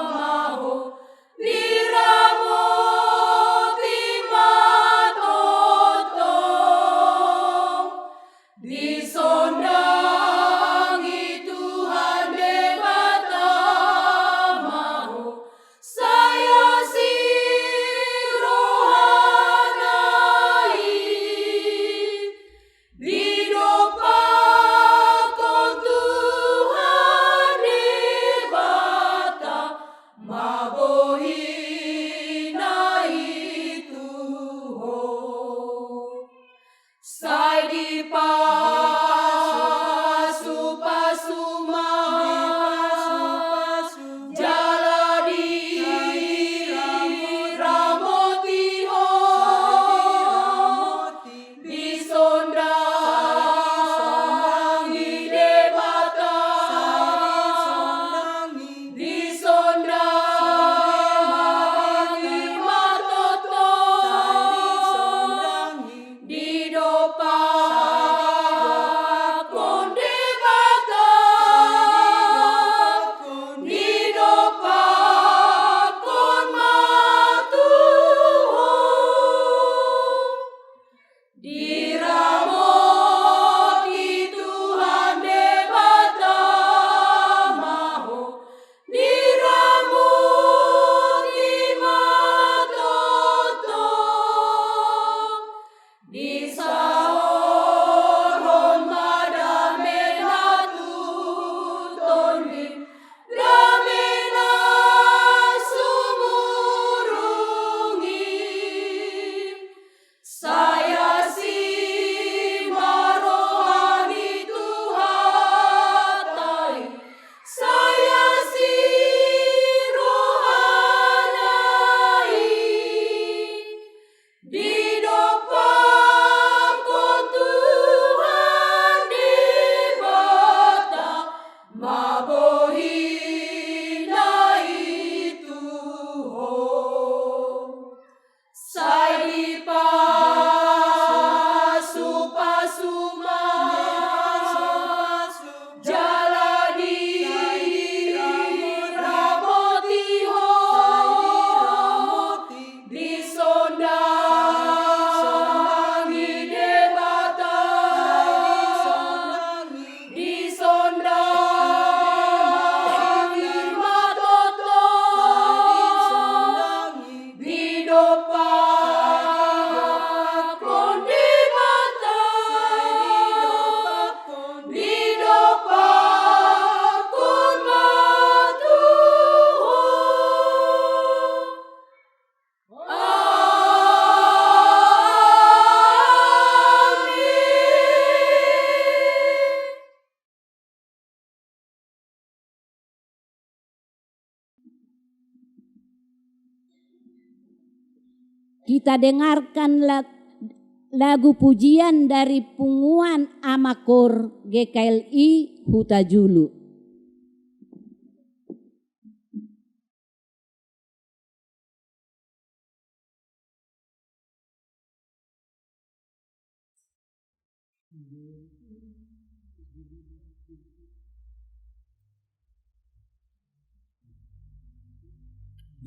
maho, diramoti matoto, disondang kita dengarkan lagu pujian dari Punguan Amakor GKLI Huta Julu.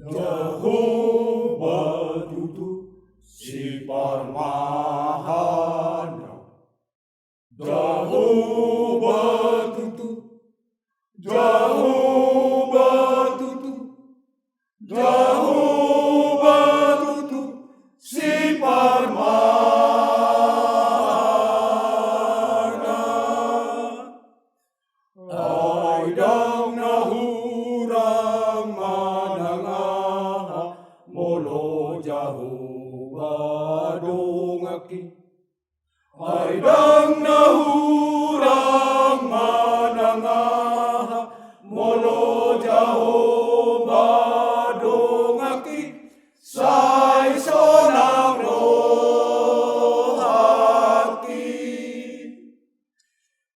Jehovah tutu si parmahana, Jehovah tutu, Jehovah tutu, Jehovah tutu si parmahana. Ay dang nahurang manangaha molo Jehovah dongaki. Ay dang nahurang manangaha molo Jehovah dongaki. Say sonang rohaki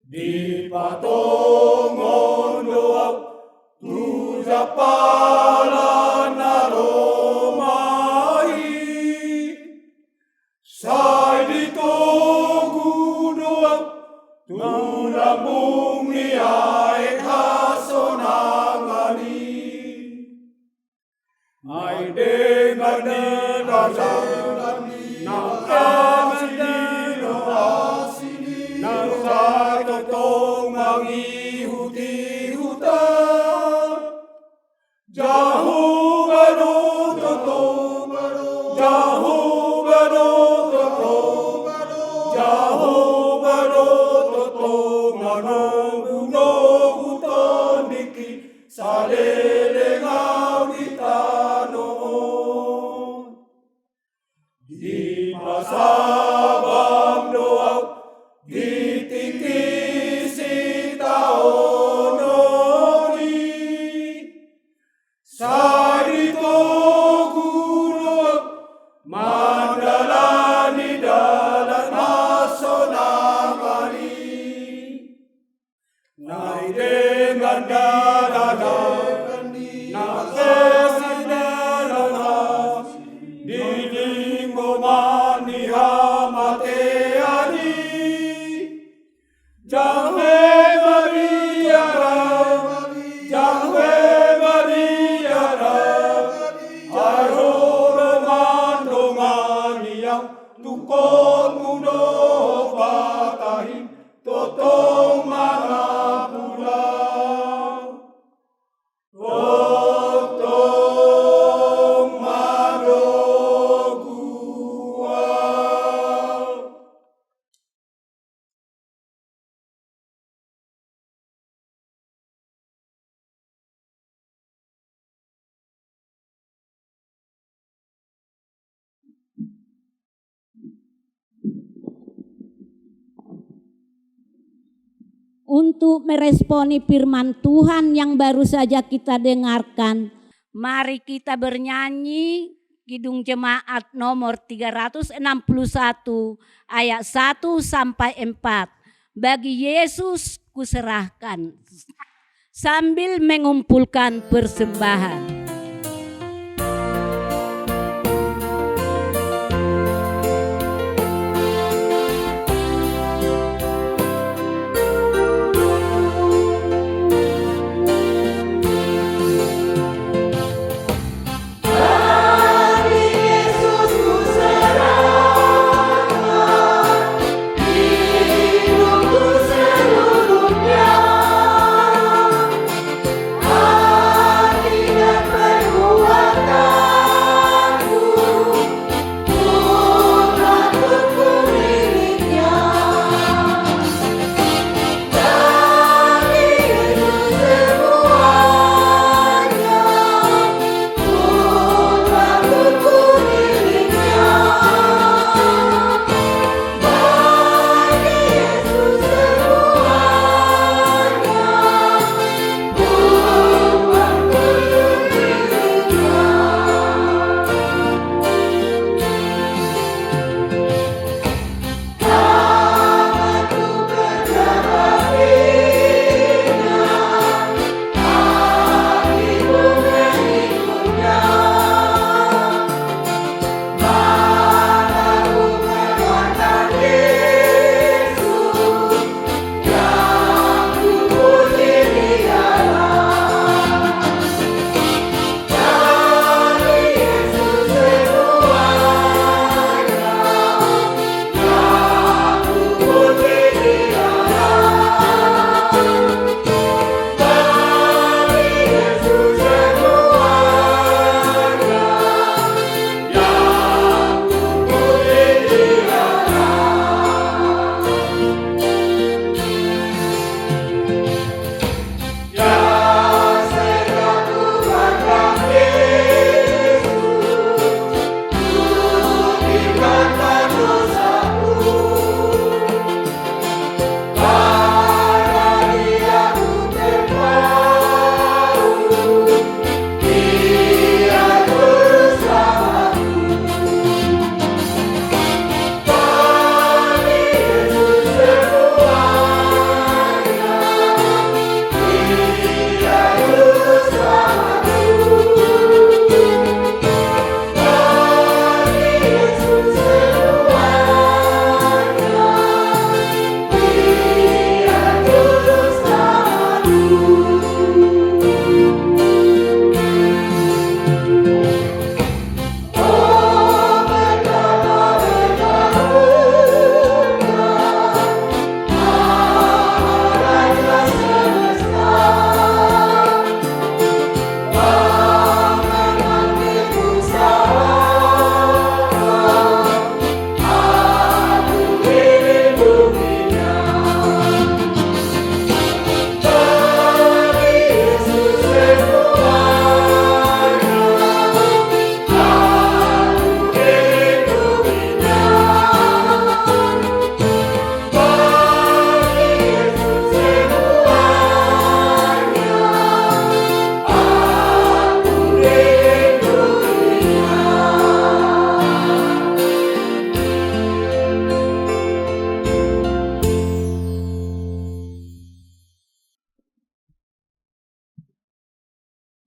di patongon doa tuja pala naromai. Say ditogu doa tulambung ni ay hasonangani. Ay dengar nang asini nang satotong mangihuti hutan. Jehovah do toto, Jehovah do toto, Jehovah do toto, manobuno hutan diki salelengau ditanoon. Di pasabam doa ditikisi taononi. Sarito guru mandalani dalam nasonamani. Nai dengan dadada nakesidaranas didinggo mani hamateani. Jahwe Maria, Jahwe Maria, Aurora mandongani yang tukon mudo patahin totong mana pulang. Totong mano gua. Untuk meresponi firman Tuhan yang baru saja kita dengarkan, mari kita bernyanyi Kidung Jemaat nomor 361 ayat 1 sampai 4. Bagi Yesus kuserahkan, sambil mengumpulkan persembahan. Hidupku seluruhnya, hati dan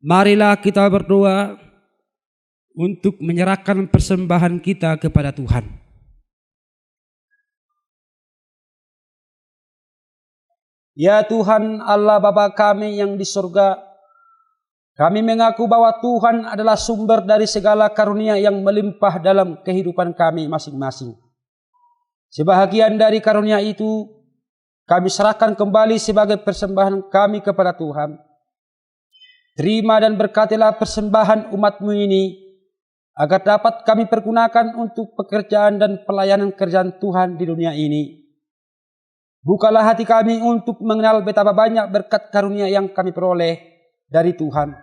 Marilah kita berdoa untuk menyerahkan persembahan kita kepada Tuhan. Ya Tuhan Allah Bapa kami yang di surga, kami mengaku bahwa Tuhan adalah sumber dari segala karunia yang melimpah dalam kehidupan kami masing-masing. Sebahagian dari karunia itu kami serahkan kembali sebagai persembahan kami kepada Tuhan. Terima dan berkatilah persembahan umat-Mu ini, agar dapat kami pergunakan untuk pekerjaan dan pelayanan kerjaan Tuhan di dunia ini. Bukalah hati kami untuk mengenal betapa banyak berkat karunia yang kami peroleh dari Tuhan,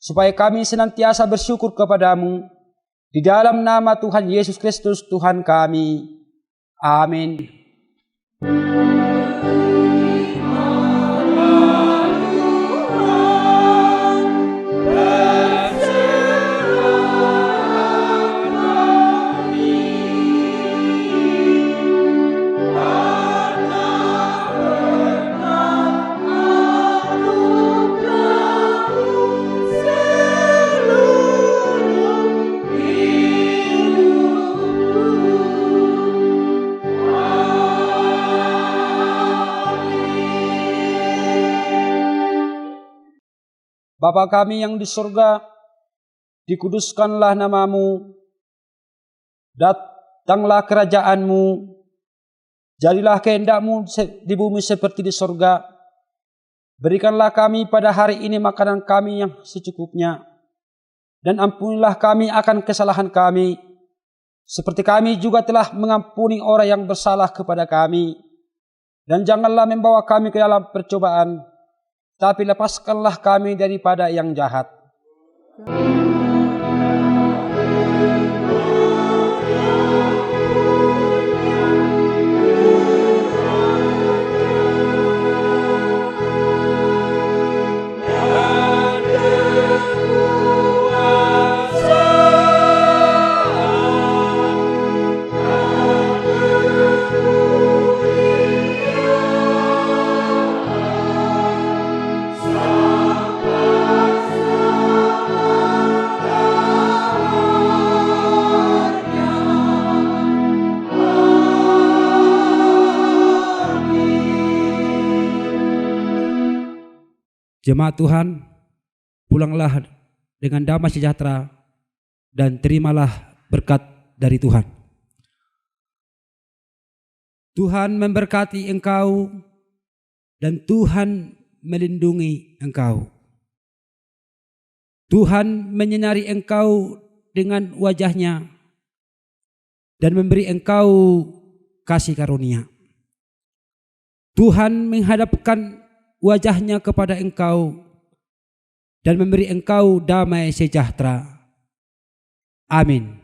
supaya kami senantiasa bersyukur kepadamu, di dalam nama Tuhan Yesus Kristus Tuhan kami. Amin. Bapa kami yang di surga, dikuduskanlah namamu, datanglah kerajaanmu, jadilah kehendakmu di bumi seperti di surga. Berikanlah kami pada hari ini makanan kami yang secukupnya, dan ampunilah kami akan kesalahan kami, seperti kami juga telah mengampuni orang yang bersalah kepada kami. Dan janganlah membawa kami ke dalam percobaan, tapi lepaskanlah kami daripada yang jahat. Jemaat Tuhan, pulanglah dengan damai sejahtera dan terimalah berkat dari Tuhan. Tuhan memberkati engkau dan Tuhan melindungi engkau. Tuhan menyinari engkau dengan wajah-Nya dan memberi engkau kasih karunia. Tuhan menghadapkan wajah-Nya kepada engkau dan memberi engkau damai sejahtera. Amin.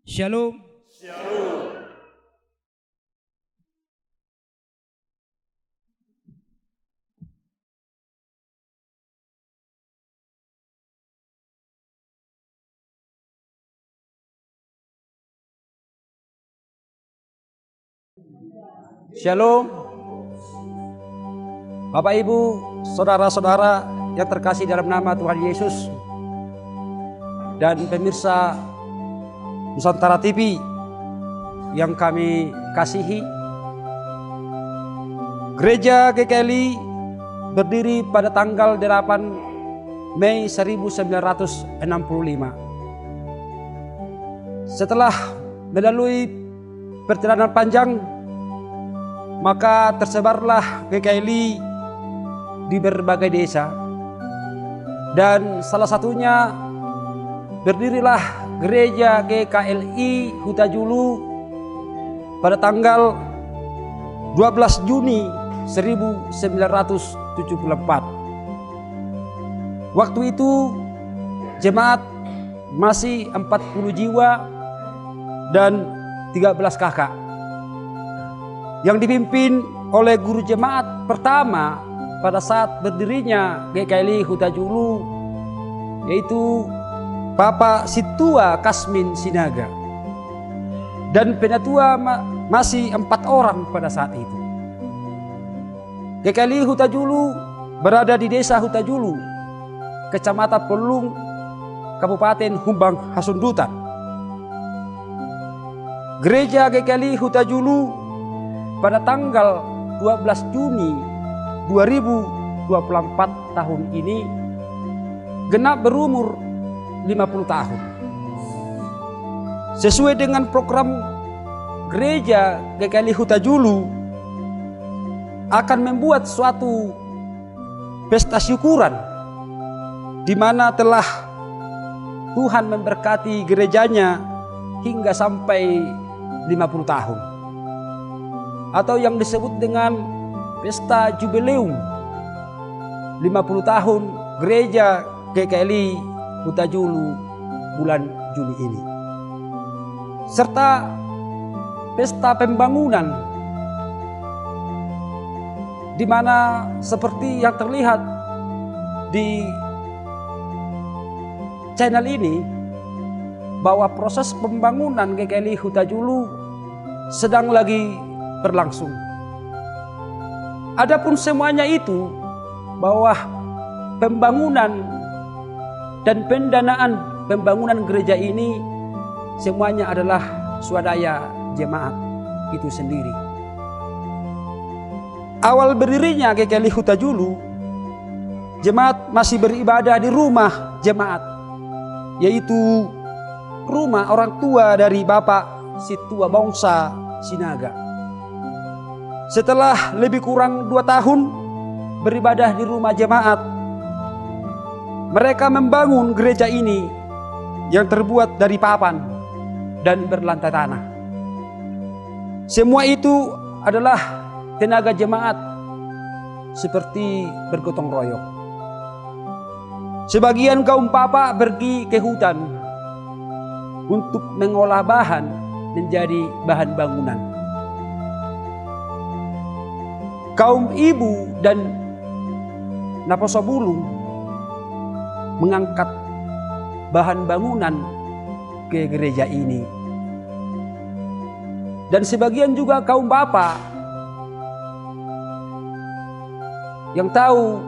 Shalom. Shalom. Bapak Ibu, saudara-saudara yang terkasih dalam nama Tuhan Yesus, dan pemirsa Nusantara TV yang kami kasihi. Gereja GKLI berdiri pada tanggal 8 Mei 1965. Setelah melalui perjalanan panjang, maka tersebarlah GKLI di berbagai desa, dan salah satunya berdirilah gereja GKLI Huta-Julu pada tanggal 12 Juni 1974. Waktu itu jemaat masih 40 jiwa dan 13 kakak, yang dipimpin oleh guru jemaat pertama pada saat berdirinya GKLI Huta-Julu, yaitu Bapak Situa Kasmin Sinaga. Dan penatua masih 4 orang pada saat itu. GKLI Huta-Julu berada di desa Huta-Julu, Kecamatan Pelung, Kabupaten Humbang Hasundutan. Gereja GKLI Huta-Julu pada tanggal 12 Juni 2024 tahun ini genap berumur 50 tahun. Sesuai dengan program gereja GKLI Huta-Julu akan membuat suatu pesta syukuran di mana telah Tuhan memberkati gerejanya hingga sampai 50 tahun, atau yang disebut dengan pesta jubileum 50 tahun gereja GKLI Huta-Julu bulan Juli ini, serta pesta pembangunan di mana seperti yang terlihat di channel ini bahwa proses pembangunan GKLI Huta-Julu sedang lagi berlangsung. Adapun semuanya itu bahwa pembangunan dan pendanaan pembangunan gereja ini semuanya adalah swadaya jemaat itu sendiri. Awal berdirinya GKLI Huta-Julu, jemaat masih beribadah di rumah jemaat, yaitu rumah orang tua dari Bapak Situa Bongsa Sinaga. Setelah lebih kurang 2 tahun beribadah di rumah jemaat, mereka membangun gereja ini yang terbuat dari papan dan berlantai tanah. Semua itu adalah tenaga jemaat seperti bergotong royong. Sebagian kaum papa pergi ke hutan untuk mengolah bahan menjadi bahan bangunan. Kaum ibu dan Naposobulung mengangkat bahan bangunan ke gereja ini. Dan sebagian juga kaum bapak yang tahu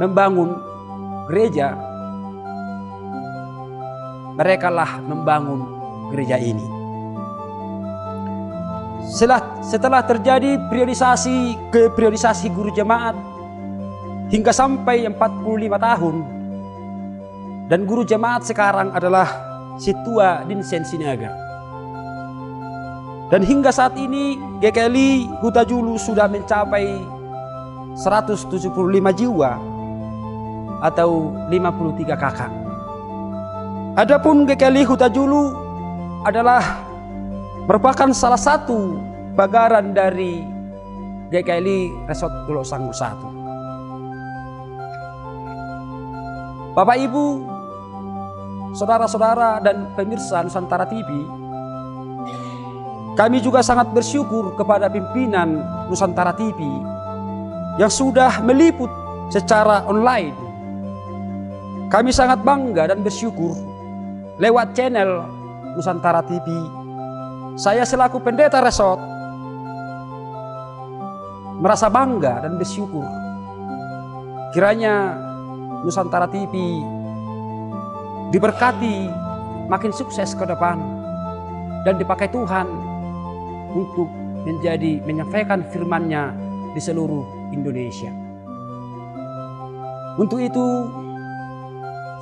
membangun gereja, merekalah membangun gereja ini. Setelah terjadi priorisasi guru jemaat hingga sampai 45 tahun, dan guru jemaat sekarang adalah Situa Dinsen Sinaga. Dan hingga saat ini GKLI Huta-Julu sudah mencapai 175 jiwa atau 53 kakak. Adapun GKLI Huta-Julu adalah merupakan salah satu bagaran dari GKLI Resort Tulok Sanggu 1. Bapak Ibu, saudara-saudara dan pemirsa Nusantara TV, kami juga sangat bersyukur kepada pimpinan Nusantara TV yang sudah meliput secara online. Kami sangat bangga dan bersyukur lewat channel Nusantara TV. Saya selaku pendeta resort merasa bangga dan bersyukur. Kiranya Nusantara TV diberkati makin sukses ke depan dan dipakai Tuhan untuk menyampaikan firman-Nya di seluruh Indonesia. Untuk itu,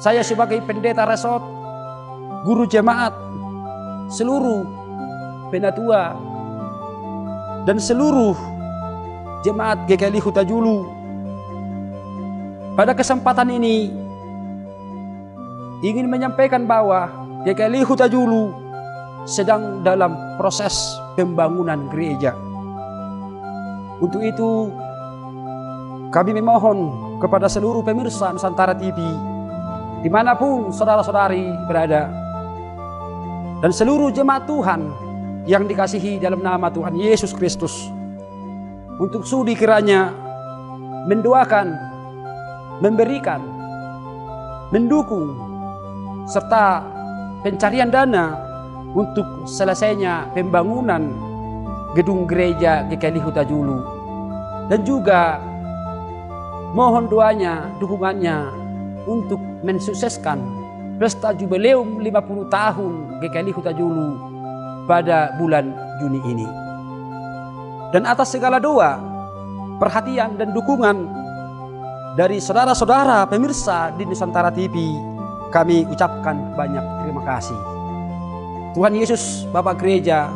saya sebagai pendeta resort, guru jemaat, seluruh penatua, dan seluruh jemaat GKLI Huta-Julu, pada kesempatan ini ingin menyampaikan bahwa GKLI Huta-Julu sedang dalam proses pembangunan gereja. Untuk itu, kami memohon kepada seluruh pemirsa Nusantara TV dimanapun saudara-saudari berada, dan seluruh jemaat Tuhan yang dikasihi dalam nama Tuhan Yesus Kristus, untuk sudi kiranya mendoakan, memberikan, mendukung, serta pencarian dana untuk selesainya pembangunan gedung gereja GKI Huta Julu. Dan juga mohon doanya, dukungannya untuk mensukseskan pesta jubileum 50 tahun GKI Huta Julu pada bulan Juni ini. Dan atas segala doa, perhatian dan dukungan dari saudara-saudara pemirsa di Nusantara TV, kami ucapkan banyak terima kasih. Tuhan Yesus, Bapak Gereja,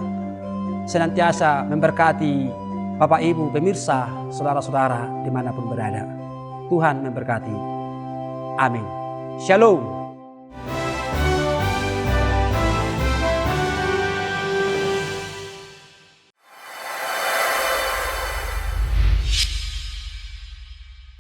senantiasa memberkati Bapak Ibu pemirsa, saudara-saudara dimanapun berada. Tuhan memberkati. Amin. Shalom.